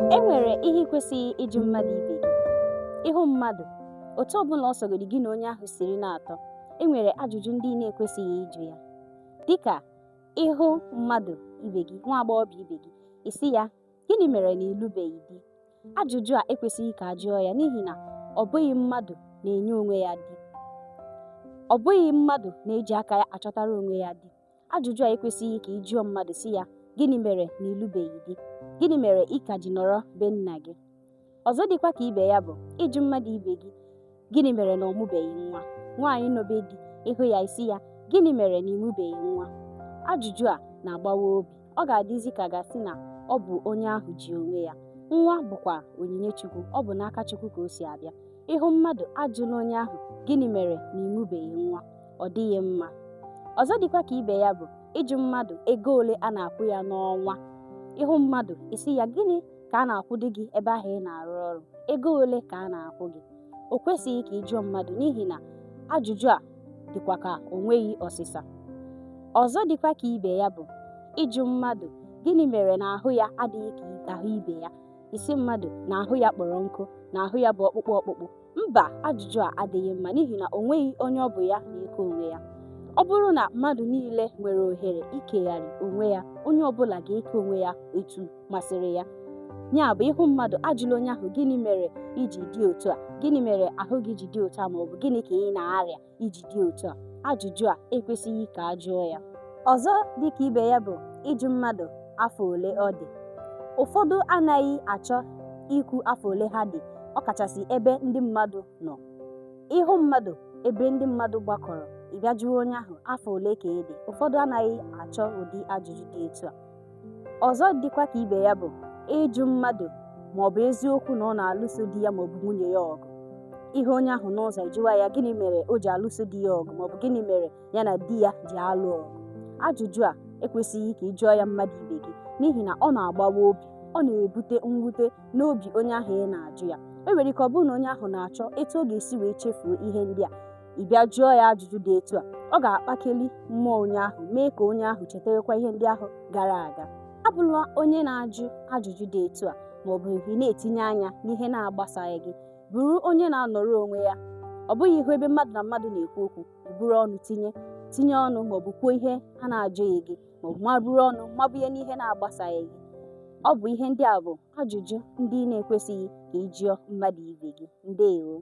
E nwere ihe ị kwesịghị ịjụ mmadụ ibe gị. Ịhụ mmadụ, otu ọbụla ọ sọgodi gị na onye ahụ siri na-atọ, e nwere ajụjụ ndị ị na-ekwesịghị ịjụ ya. Dịka ịhụ mmadụ ibe gị, nwa agbọghọbịa ibe gị, isi ya, gịnị mere na ịlụbeghị di? Ajụjụ a ekwesịghị ka a jụọ ya n'ihi na ọ bụghị mmadụ na-enye onwe ya di. Ọ bụghị mmadụ na-eji aka ya achọtara onwe ya di. Ajụjụ a ekwesịghị ka ị jụọ mmadụ si ya, gịnị mere na ịlụbeghị di? Gịnị mere ị ka ji nọrọ be nna gị? Ọzọ dịkwa ka ibe ya bụ ịjụ mmadụ ibe gị, gịnị mere na ọ mụbeghị nwa? Nwaanyị nọbe di, ịhụ ya isi ya, gịnị mere na ịmụbeghị nwa? Ajụjụ a na-agbawa obi. Ọ ga-adịzi ka gasị na ọ bụ onye ahụ ji onwe ya. Nwa bụkwa onyinye Chukwu, ọ bụ n'aka Chukwu ka o si abịa. Ịhụ mmadụ ajụla onye ahụ, gịnị mere na ịmụbeghị nwa? Ọ dịghị mma. Ọzọ dịkwa ka ibe ya bụ ịjụ mmadụ ego ole a na-akwụ ya n'ọnwa. Ịhụ mmadụ isi ya, gịnị ka a na-akwụ di gị ebe ahụ ị na-arụ ọrụ? Ego ole ka a na-akwụ gị? O kwesịghị ka ị jụọ mmadụ n'ihi na ajụjụ a dịkwa ka o nweghị ọsịsa. Ọzọ dịkwa ka ibe ya bụ ịjụ mmadụ, gịnị mere na ahụ ya adịghị ka ahụ ibe ya? Isi mmadụ na ahụ ya kpọrọ nkụ, na ahụ ya bụ ọkpụkpụ ọkpụkpụ. Mba, ajụjụ a adịghị mma n'ihi na o nweghị onye ọ bụ ya na-eke onwe ya. Ọ bụrụ na mmadụ niile nwere ohere ikegharị onwe ya, onye ọbụla ga-eke onwe ya etu masịrị ya. Ya bụ, ịhụ mmadụ ajụla onye ahụ, gịnị mere iji dị otu a? Gịnị mere ahụ gị ji dị otu a? Maọbụ gịnị ka ị na-arịa iji dị otu a? Ajụjụ a ekwesịghị ka a jụọ ya. Ọzọ dịka ibe ya bụ ịjụ mmadụ afọ ole ọ dị. Ụfọdụ anaghị achọ ikwu afọ ole ha dị, ọkachasị ebe ndị mmadụ nọ. Ịhụ mmadụ ebe ndị mmadụ gbakọrọ, ị bịa jụọ onye ahụ afọ ole ka ị dị. Ụfọdụ anaghị achọ ụdị ajụjụ dị etu a. Ọzọ dịkwa ka ibe ya bụ ịjụ mmadụ ma ọ bụ eziokwu na ọ na-alụso di ya maọbụ nwunye ya ọgụ. Ihe onye ahụ n'ụzọ ijụwa ya, gịnị mere o ji alụso di ya ọgụ, maọbụ gịnị mere ya na di ya ji alụ ọgụ. Ajụjụ a ekwesịghị ka ị jụọ ya mmadụ ibe gị n'ihi na ọ na-agbawa obi. Ọ na-ebute mwute n'obi onye ahụ ị na-ajụ ya. E nwere ike ọ bụrụ na onye ahụ na-achọ etu ọ ga-esi wee chefuo ihe ndị a. Ị bịa jụọ ya ajụjụ dị etu a, ọ ga-akpakeli mmụọ onye ahụ, mee ka onye ahụ chetarekwa ihe ndị ahụ gara aga. Abụla onye na-ajụ ajụjụ dị etu a, maọbụ ị na-etinye anya n'ihe na-agbasaghị gị. Bụrụ onye na-anọrọ onwe ya. Ọ bụghị ihu ebe mmadụ na mmadụ na-ekwu okwu, buru ọnụ tinye ọnụ, maọbụ kwuo ihe ha na-ajụghị gị, maọbụ maburu ọnụ mabụ ihe n'ihe na-agbasaghị gị. Ọ bụ ihe ndị a bụ ajụjụ ndị ị na-ekwesịghị ka ị jụọ mmadụ ibe gị. Ndewo.